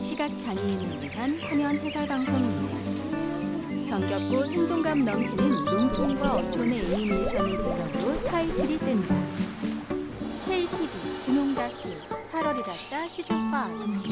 시각장애인을 위한 화면 해설 방송입니다. 정겹고 생동감 넘치는 농촌과 어촌의 애니메이션을 배경으로 타이틀이 뜬다. KTV 분홍다큐 8월이랐다 시즌5.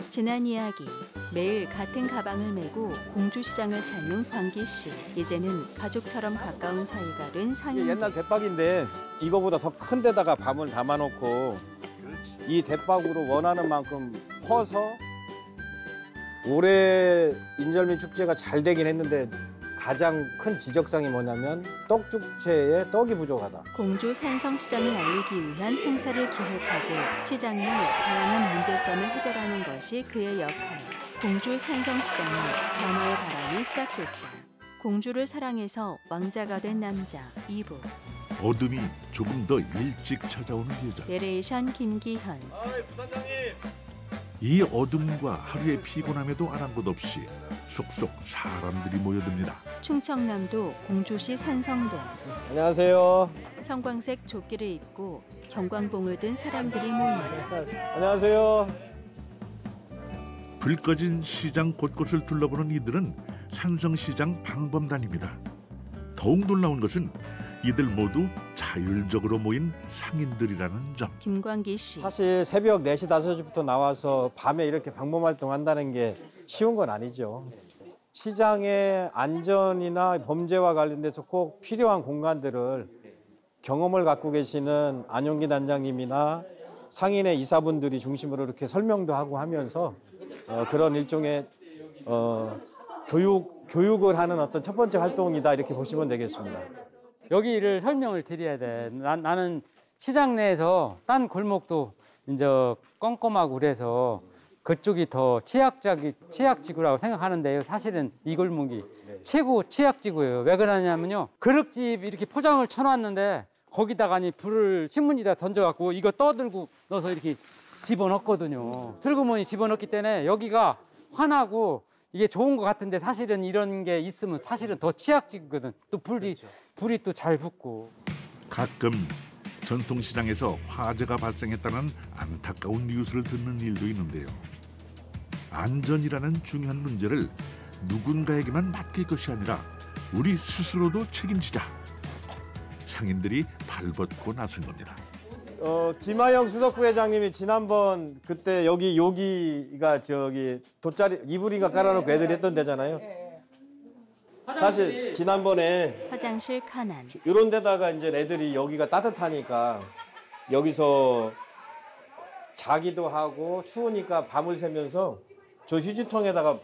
지난 이야기, 매일 같은 가방을 메고 공주시장을 찾는 광기 씨. 이제는 가족처럼 가까운 사이가 된 상인. 옛날 대박인데 이거보다 더 큰 데다가 밤을 담아놓고 이 대박으로 원하는 만큼 퍼서 올해 인절미 축제가 잘 되긴 했는데 가장 큰 지적사항이 뭐냐면 떡 축제에 떡이 부족하다. 공주 산성시장을 알리기 위한 행사를 기획하고 시장 내 다양한 문제점을 해결하는 것이 그의 역할. 공주 산성시장은 변화의 바람이 시작됐다. 공주를 사랑해서 왕자가 된 남자 2부. 어둠이 조금 더 일찍 찾아오는 계절. 내레이션 김기현. 이 어둠과 하루의 피곤함에도 아랑곳 없이 속속 사람들이 모여듭니다. 충청남도 공주시 산성동. 안녕하세요. 형광색 조끼를 입고 경광봉을 든 사람들이 모인다. 안녕하세요. 불 꺼진 시장 곳곳을 둘러보는 이들은 산성시장 방범단입니다. 더욱 놀라운 것은 이들 모두 자율적으로 모인 상인들이라는 점. 김광기 씨. 사실 새벽 4시, 5시부터 나와서 밤에 이렇게 방범활동한다는 게 쉬운 건 아니죠. 시장의 안전이나 범죄와 관련돼서 꼭 필요한 공간들을 경험을 갖고 계시는 안용기 단장님이나 상인의 이사분들이 중심으로 이렇게 설명도 하고 하면서 그런 일종의 교육을 하는 어떤 첫 번째 활동이다 이렇게 보시면 되겠습니다. 여기를 설명을 드려야 돼. 나는 시장 내에서 딴 골목도 이제 껌껌하고 그래서 그쪽이 더 치약지구라고 생각하는데요. 사실은 이 골목이 최고 치약지구예요. 왜 그러냐면요. 그릇집 이렇게 포장을 쳐놨는데 거기다가 불을 신문지에다 던져갖고 이거 떠들고 넣어서 이렇게 집어넣거든요. 슬그머니 집어넣기 때문에 여기가 환하고 이게 좋은 것 같은데 사실은 이런 게 있으면 사실은 더 치약지구거든. 또 불이 또 잘 붙고. 가끔 전통시장에서 화재가 발생했다는 안타까운 뉴스를 듣는 일도 있는데요. 안전이라는 중요한 문제를 누군가에게만 맡길 것이 아니라 우리 스스로도 책임지자. 상인들이 발벗고 나선 겁니다. 김하영 수석부회장님이 지난번 그때 여기가 돗자리 이불이가 깔아놓고 애들이 했던 데잖아요. 사실 지난번에 화장실 칸안. 이런 데다가 이제 애들이 여기가 따뜻하니까 여기서 자기도 하고 추우니까 밤을 새면서 저 휴지통에다가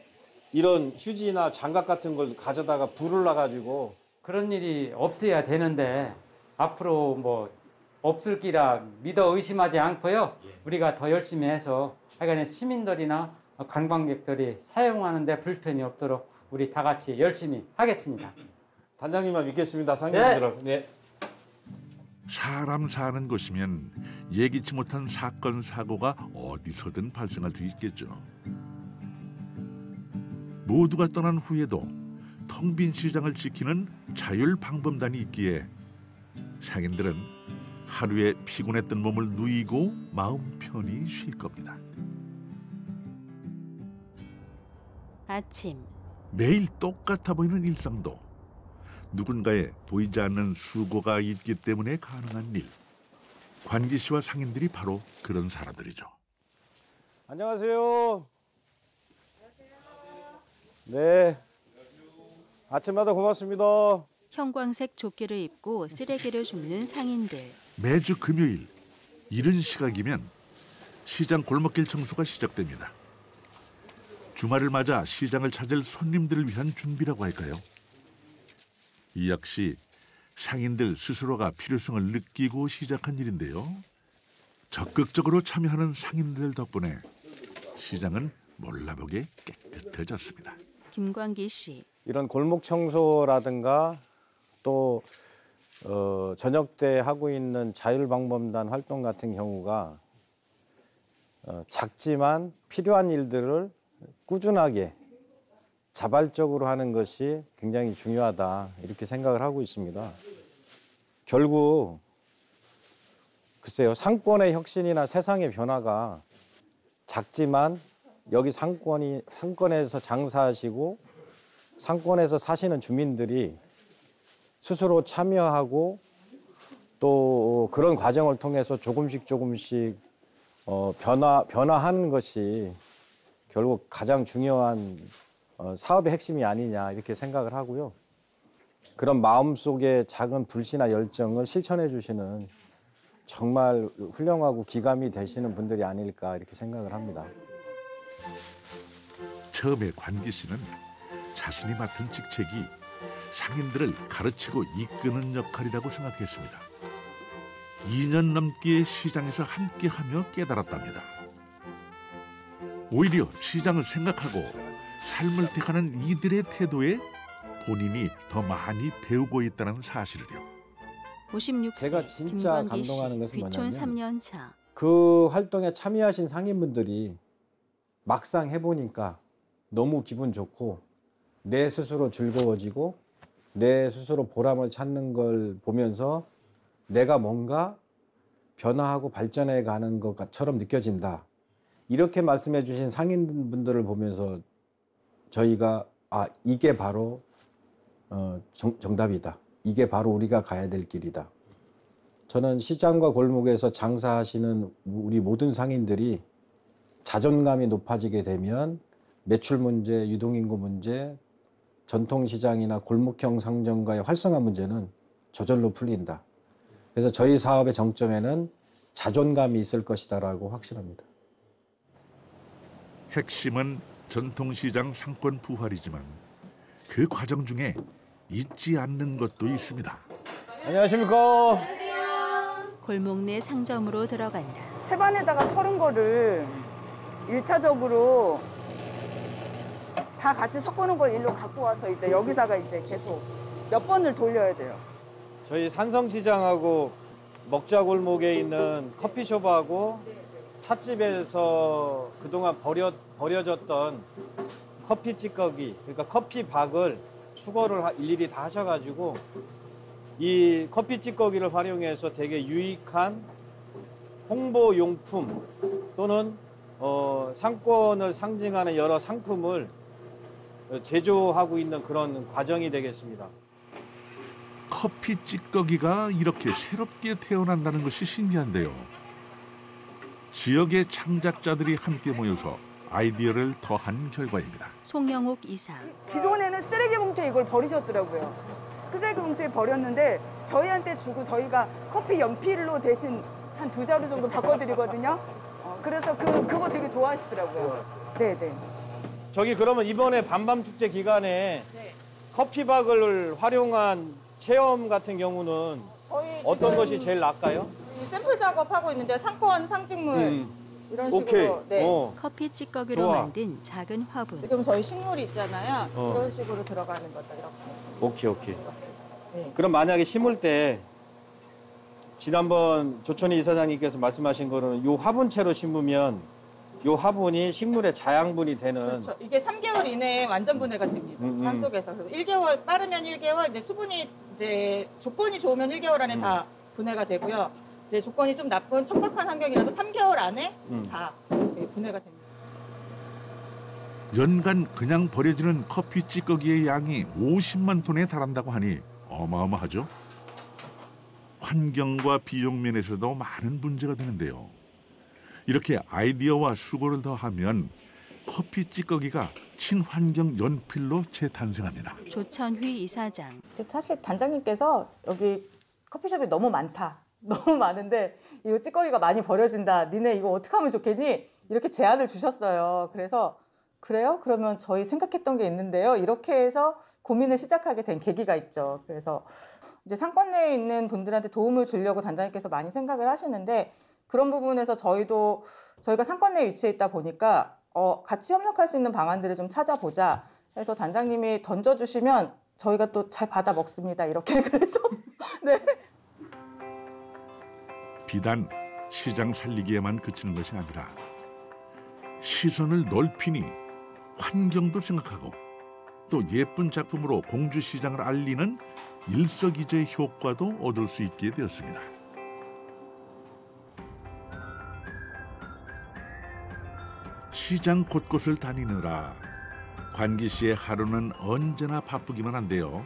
이런 휴지나 장갑 같은 걸 가져다가 불을 놔가지고 그런 일이 없어야 되는데 앞으로 뭐 없을 기라 믿어 의심하지 않고요. 우리가 더 열심히 해서 하여간에 시민들이나 관광객들이 사용하는 데 불편이 없도록 우리 다 같이 열심히 하겠습니다. 단장님만 믿겠습니다. 상인분들하고. 네. 사람 사는 곳이면 예기치 못한 사건, 사고가 어디서든 발생할 수 있겠죠. 모두가 떠난 후에도 텅 빈 시장을 지키는 자율방범단이 있기에 상인들은 하루에 피곤했던 몸을 누이고 마음 편히 쉴 겁니다. 아침. 매일 똑같아 보이는 일상도 누군가의 보이지 않는 수고가 있기 때문에 가능한 일. 관기 씨와 상인들이 바로 그런 사람들이죠. 안녕하세요. 네. 아침마다 고맙습니다. 형광색 조끼를 입고 쓰레기를 줍는 상인들. 매주 금요일 이른 시각이면 시장 골목길 청소가 시작됩니다. 주말을 맞아 시장을 찾을 손님들을 위한 준비라고 할까요? 이 역시 상인들 스스로가 필요성을 느끼고 시작한 일인데요. 적극적으로 참여하는 상인들 덕분에 시장은 몰라보게 깨끗해졌습니다. 김광기 씨. 이런 골목 청소라든가 또 저녁 때 하고 있는 자율방범단 활동 같은 경우가 작지만 필요한 일들을 꾸준하게 자발적으로 하는 것이 굉장히 중요하다 이렇게 생각을 하고 있습니다. 결국 글쎄요, 상권의 혁신이나 세상의 변화가 작지만 여기 상권에서 장사하시고 상권에서 사시는 주민들이 스스로 참여하고 또 그런 과정을 통해서 조금씩 변화하는 것이 결국 가장 중요한 사업의 핵심이 아니냐 이렇게 생각을 하고요. 그런 마음속의 작은 불씨나 열정을 실천해 주시는 정말 훌륭하고 기감이 되시는 분들이 아닐까 이렇게 생각을 합니다. 처음에 관기 씨는 자신이 맡은 직책이 상인들을 가르치고 이끄는 역할이라고 생각했습니다. 2년 넘게 시장에서 함께하며 깨달았답니다. 오히려 시장을 생각하고 삶을 택하는 이들의 태도에 본인이 더 많이 배우고 있다는 사실을요. 56세 제가 진짜 김관기 씨, 감동하는 것은 귀촌 뭐냐면 3년 차. 그 활동에 참여하신 상인분들이 막상 해보니까 너무 기분 좋고 내 스스로 즐거워지고 내 스스로 보람을 찾는 걸 보면서 내가 뭔가 변화하고 발전해 가는 것처럼 느껴진다. 이렇게 말씀해 주신 상인분들을 보면서 저희가 이게 바로 정답이다. 이게 바로 우리가 가야 될 길이다. 저는 시장과 골목에서 장사하시는 우리 모든 상인들이 자존감이 높아지게 되면 매출 문제, 유동인구 문제, 전통시장이나 골목형 상점과의 활성화 문제는 저절로 풀린다. 그래서 저희 사업의 정점에는 자존감이 있을 것이다라고 확신합니다. 핵심은 전통시장 상권 부활이지만 그 과정 중에 잊지 않는 것도 있습니다. 안녕하십니까. 골목 내 상점으로 들어간다. 채반에다가 털은 거를 1차적으로 다 같이 섞어놓은 걸 일로 갖고 와서 이제 여기다가 이제 계속 몇 번을 돌려야 돼요. 저희 산성시장하고 먹자골목에 있는 커피숍하고 찻집에서 그동안 버려졌던 커피 찌꺼기, 그러니까 커피박을 수거를 일일이 다 하셔가지고 이 커피 찌꺼기를 활용해서 되게 유익한 홍보용품 또는 상권을 상징하는 여러 상품을 제조하고 있는 그런 과정이 되겠습니다. 커피 찌꺼기가 이렇게 새롭게 태어난다는 것이 신기한데요. 지역의 창작자들이 함께 모여서 아이디어를 더한 결과입니다. 송영옥 이사. 기존에는 쓰레기 봉투에 이걸 버리셨더라고요. 쓰레기 봉투에 버렸는데 저희한테 주고 저희가 커피 연필로 대신 한 2자루 정도 바꿔드리거든요. 그래서 그거 되게 좋아하시더라고요. 네네. 저기 그러면 이번에 밤밤축제 기간에 커피박을 활용한 체험 같은 경우는 어떤 것이 제일 나을까요? 샘플 작업하고 있는데 상권 상징물 이런 식으로. 오케이. 네. 커피 찌꺼기로 좋아. 만든 작은 화분. 지금 저희 식물이 있잖아요. 이런 식으로 들어가는 거죠. 이렇게. 오케이. 네. 그럼 만약에 심을 때 지난번 조천희 이사장님께서 말씀하신 거는 요 화분채로 심으면 요 화분이 식물의 자양분이 되는. 그렇죠. 이게 3개월 이내에 완전 분해가 됩니다. 산 속에서. 그래서 1개월 빠르면 1개월, 이제 수분이 이제 조건이 좋으면 1개월 안에 다 분해가 되고요. 이제 조건이 좀 나쁜 척박한 환경이라도 3개월 안에 다 분해가 됩니다. 연간 그냥 버려지는 커피 찌꺼기의 양이 50만 톤에 달한다고 하니 어마어마하죠. 환경과 비용 면에서도 많은 문제가 되는데요. 이렇게 아이디어와 수고를 더하면 커피 찌꺼기가 친환경 연필로 재탄생합니다. 조천휘 이사장. 사실 단장님께서 여기 커피숍이 너무 많다. 너무 많은데 이거 찌꺼기가 많이 버려진다. 니네 이거 어떻게 하면 좋겠니? 이렇게 제안을 주셨어요. 그래서 그래요? 그러면 저희 생각했던 게 있는데요. 이렇게 해서 고민을 시작하게 된 계기가 있죠. 그래서 이제 상권 내에 있는 분들한테 도움을 주려고 단장님께서 많이 생각을 하시는데 그런 부분에서 저희가 상권 내에 위치해 있다 보니까 같이 협력할 수 있는 방안들을 좀 찾아보자 해서 단장님이 던져주시면 저희가 또 잘 받아 먹습니다. 이렇게 그래서 네. 비단 시장 살리기에만 그치는 것이 아니라 시선을 넓히니 환경도 생각하고 또 예쁜 작품으로 공주시장을 알리는 일석이조의 효과도 얻을 수 있게 되었습니다. 시장 곳곳을 다니느라 관기 씨의 하루는 언제나 바쁘기만 한데요.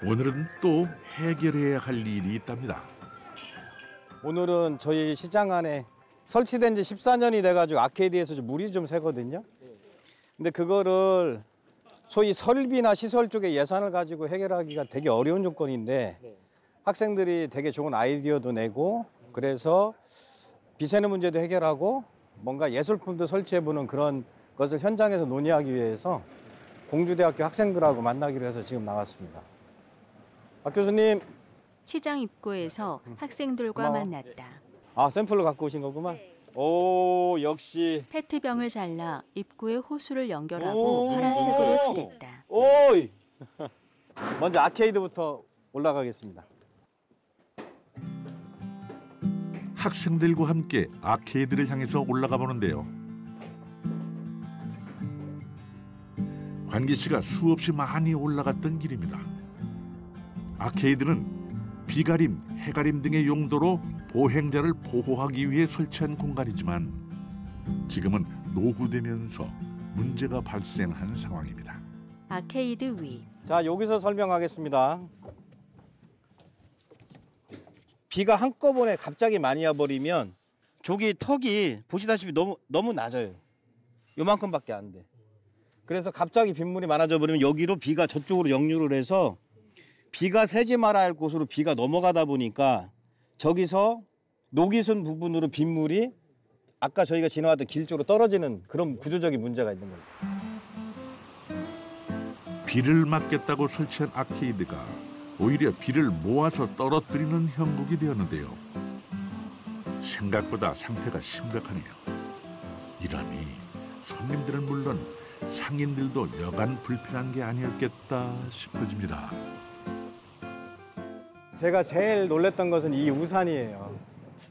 오늘은 또 해결해야 할 일이 있답니다. 오늘은 저희 시장 안에 설치된 지 14년이 돼가지고 아케이드에서 물이 좀 새거든요. 근데 그거를 소위 설비나 시설 쪽에 예산을 가지고 해결하기가 되게 어려운 조건인데 학생들이 되게 좋은 아이디어도 내고 그래서 비새는 문제도 해결하고 뭔가 예술품도 설치해보는 그런 것을 현장에서 논의하기 위해서 공주대학교 학생들하고 만나기로 해서 지금 나왔습니다. 박 교수님. 시장 입구에서 학생들과 고마워. 만났다. 아, 샘플로 갖고 오신 거구만. 오, 역시. 페트병을 잘라 입구에 호수를 연결하고 파란색으로 칠했다. 오이. 먼저 아케이드부터 올라가겠습니다. 학생들과 함께 아케이드를 향해서 올라가 보는데요. 관기 씨가 수없이 많이 올라갔던 길입니다. 아케이드는 비가림, 해가림 등의 용도로 보행자를 보호하기 위해 설치한 공간이지만 지금은 노후되면서 문제가 발생한 상황입니다. 아케이드 위. 자, 여기서 설명하겠습니다. 비가 한꺼번에 갑자기 많이 와버리면 저기 턱이 보시다시피 너무 낮아요. 요만큼밖에 안 돼. 그래서 갑자기 빗물이 많아져 버리면 여기로 비가 저쪽으로 역류를 해서 비가 새지 말아야 할 곳으로 비가 넘어가다 보니까 저기서 녹이순 부분으로 빗물이 아까 저희가 지나왔던 길 쪽으로 떨어지는 그런 구조적인 문제가 있는 거죠. 비를 막겠다고 설치한 아케이드가 오히려 비를 모아서 떨어뜨리는 형국이 되었는데요. 생각보다 상태가 심각하네요. 이러니 손님들은 물론 상인들도 여간 불편한 게 아니었겠다 싶어집니다. 제가 제일 놀랬던 것은 이 우산이에요.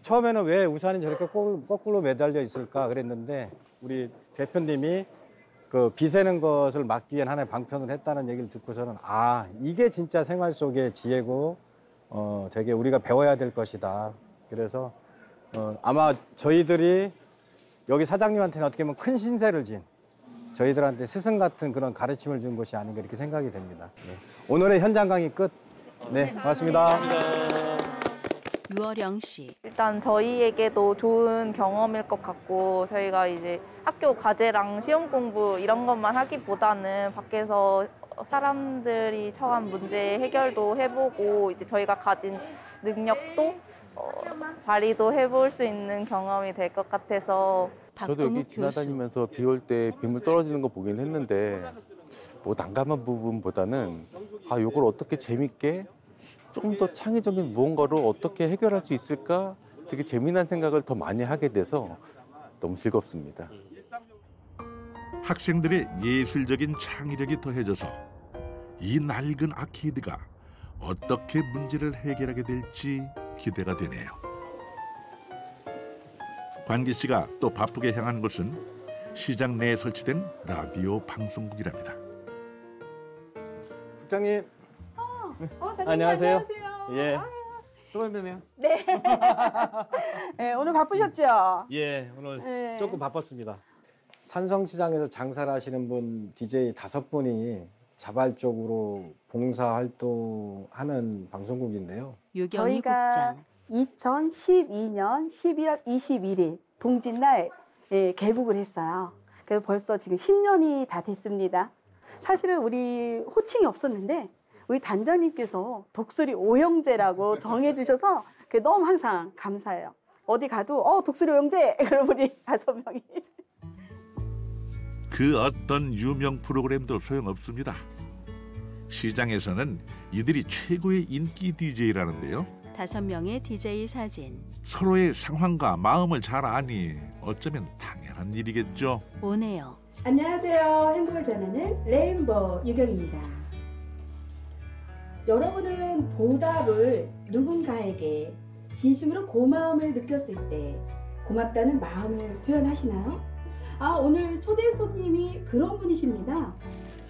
처음에는 왜 우산이 저렇게 거꾸로 매달려 있을까 그랬는데 우리 대표님이 그 비 새는 것을 막기 위한 하나의 방편을 했다는 얘기를 듣고서는 아, 이게 진짜 생활 속의 지혜고 되게 우리가 배워야 될 것이다. 그래서 아마 저희들이 여기 사장님한테는 어떻게 보면 큰 신세를 진 저희들한테 스승 같은 그런 가르침을 준 것이 아닌가 이렇게 생각이 됩니다. 네. 오늘의 현장 강의 끝. 네, 고맙습니다. 유어령 씨. 일단 저희에게도 좋은 경험일 것 같고 저희가 이제 학교 과제랑 시험 공부 이런 것만 하기보다는 밖에서 사람들이 처한 문제 해결도 해보고 이제 저희가 가진 능력도 발휘도 해볼 수 있는 경험이 될 것 같아서 저도 여기 지나다니면서 비 올 때 빗물 떨어지는 거 보긴 했는데 뭐 난감한 부분보다는 아, 이걸 어떻게 재밌게 좀 더 창의적인 무언가를 어떻게 해결할 수 있을까 되게 재미난 생각을 더 많이 하게 돼서 너무 즐겁습니다. 학생들의 예술적인 창의력이 더해져서 이 낡은 아케이드가 어떻게 문제를 해결하게 될지 기대가 되네요. 관기 씨가 또 바쁘게 향한 곳은 시장 내에 설치된 라디오 방송국이랍니다. 국장님. 안녕하세요. 예. 또 뵙네요. 네. 네. 오늘 바쁘셨죠? 예, 오늘 네. 조금 바빴습니다. 산성시장에서 장사를 하시는 분 DJ 5분이 자발적으로 봉사활동하는 방송국인데요. 유경희 저희가 국장. 2012년 12월 21일 동짓날 개국을 했어요. 그래서 벌써 지금 10년이 다 됐습니다. 사실은 우리 호칭이 없었는데 우리 단장님께서 독수리 오형제라고 정해주셔서 너무 항상 감사해요. 어디 가도 독수리 오형제! 그럼 우리 5명이. 그 어떤 유명 프로그램도 소용없습니다. 시장에서는 이들이 최고의 인기 DJ라는데요. 5명의 DJ 사진. 서로의 상황과 마음을 잘 아니 어쩌면 당연한 일이겠죠. 오네요. 안녕하세요. 행복을 전하는 레인보우 유경입니다. 여러분은 보답을 누군가에게 진심으로 고마움을 느꼈을 때 고맙다는 마음을 표현하시나요? 오늘 초대 손님이 그런 분이십니다.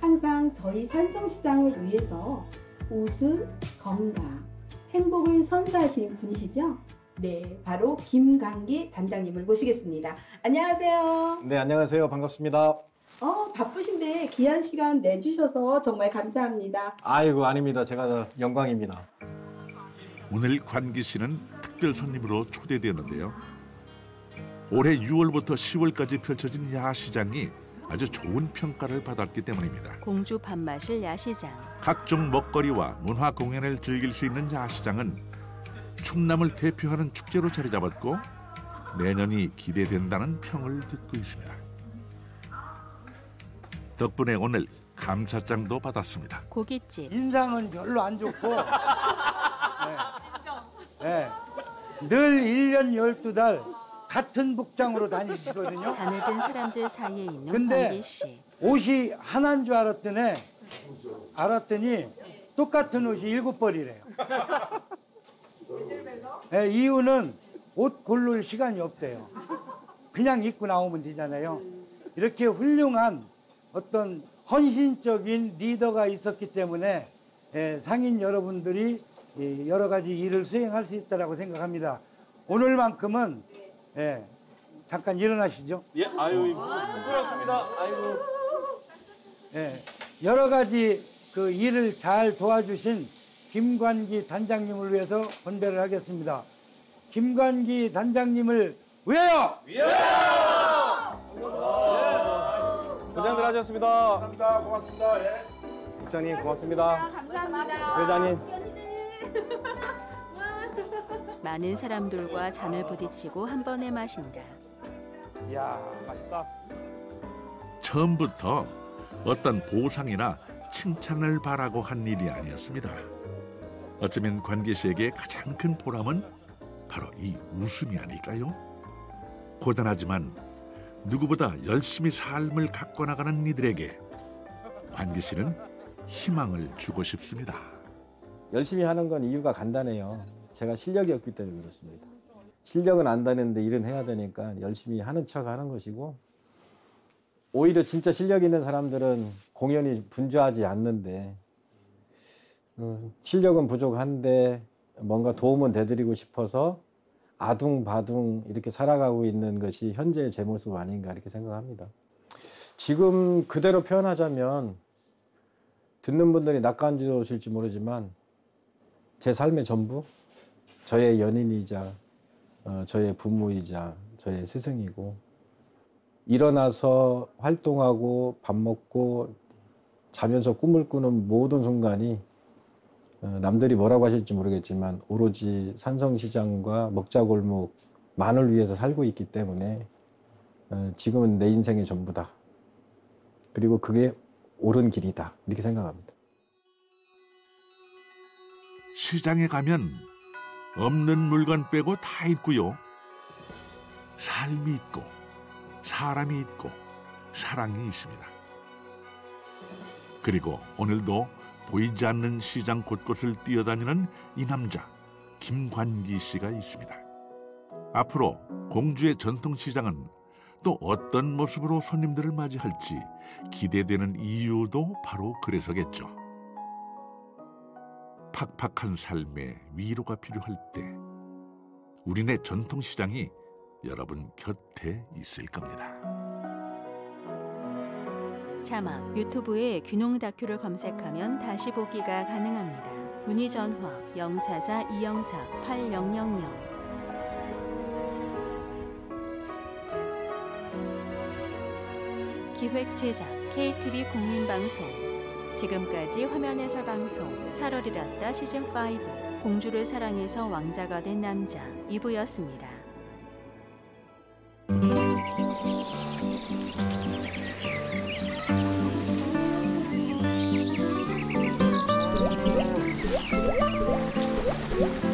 항상 저희 산성시장을 위해서 웃음, 건강, 행복을 선사하시는 분이시죠? 네, 바로 김광기 단장님을 모시겠습니다. 안녕하세요. 네, 안녕하세요. 반갑습니다. 바쁘신데 귀한 시간 내주셔서 정말 감사합니다. 아이고, 아닙니다. 제가 더 영광입니다. 오늘 관기 씨는 특별 손님으로 초대되었는데요. 올해 6월부터 10월까지 펼쳐진 야시장이 아주 좋은 평가를 받았기 때문입니다. 공주 밥마실 야시장. 각종 먹거리와 문화 공연을 즐길 수 있는 야시장은 충남을 대표하는 축제로 자리 잡았고 내년이 기대된다는 평을 듣고 있습니다. 덕분에 오늘 감사장도 받았습니다. 고깃집. 인상은 별로 안 좋고 네. 늘 1년 12달 같은 복장으로 다니시거든요. 잔을 든 사람들 사이에 있는 근데 광기 씨. 옷이 하나인 줄 알았더니 똑같은 옷이 7벌이래요. 네, 이유는 옷 고를 시간이 없대요. 그냥 입고 나오면 되잖아요. 이렇게 훌륭한 어떤 헌신적인 리더가 있었기 때문에 상인 여러분들이 여러 가지 일을 수행할 수 있다고 생각합니다. 오늘만큼은 잠깐 일어나시죠. 예, 아유, 부끄럽습니다. 아이고. 여러 가지 그 일을 잘 도와주신 김관기 단장님을 위해서 건배를 하겠습니다. 김관기 단장님을 위하여! 고생들 하셨습니다. 감사합니다. 고맙습니다. 예. 국장님 고맙습니다. 감사합니다. 회장님. 많은 사람들과 잔을 부딪히고 한 번에 마신다. 이야, 맛있다. 처음부터 어떤 보상이나 칭찬을 바라고 한 일이 아니었습니다. 어쩌면 관기 씨에게 가장 큰 보람은 바로 이 웃음이 아닐까요? 고단하지만 누구보다 열심히 삶을 갖고 나가는 이들에게 관기 씨는 희망을 주고 싶습니다. 열심히 하는 건 이유가 간단해요. 제가 실력이 없기 때문에 그렇습니다. 실력은 안다는데 일은 해야 되니까 열심히 하는 척 하는 것이고, 오히려 진짜 실력 있는 사람들은 공연이 분주하지 않는데 실력은 부족한데 뭔가 도움은 되드리고 싶어서 아둥바둥 이렇게 살아가고 있는 것이 현재의 제 모습 아닌가 이렇게 생각합니다. 지금 그대로 표현하자면 듣는 분들이 낯간지러우실지 모르지만 제 삶의 전부, 저의 연인이자 저의 부모이자 저의 스승이고, 일어나서 활동하고 밥 먹고 자면서 꿈을 꾸는 모든 순간이 남들이 뭐라고 하실지 모르겠지만 오로지 산성시장과 먹자골목만을 위해서 살고 있기 때문에 지금은 내 인생의 전부다. 그리고 그게 옳은 길이다. 이렇게 생각합니다. 시장에 가면 없는 물건 빼고 다 있고요. 삶이 있고 사람이 있고 사랑이 있습니다. 그리고 오늘도 보이지 않는 시장 곳곳을 뛰어다니는 이 남자 김관기 씨가 있습니다. 앞으로 공주의 전통시장은 또 어떤 모습으로 손님들을 맞이할지 기대되는 이유도 바로 그래서겠죠. 팍팍한 삶에 위로가 필요할 때 우리네 전통시장이 여러분 곁에 있을 겁니다. 자막, 유튜브에 귀농 다큐를 검색하면 다시 보기가 가능합니다. 문의 전화 044-204-8000. 기획 제작 KTV 국민방송. 지금까지 화면에서 방송 살얼 잃었다 시즌5 공주를 사랑해서 왕자가 된 남자 2부였습니다. 네.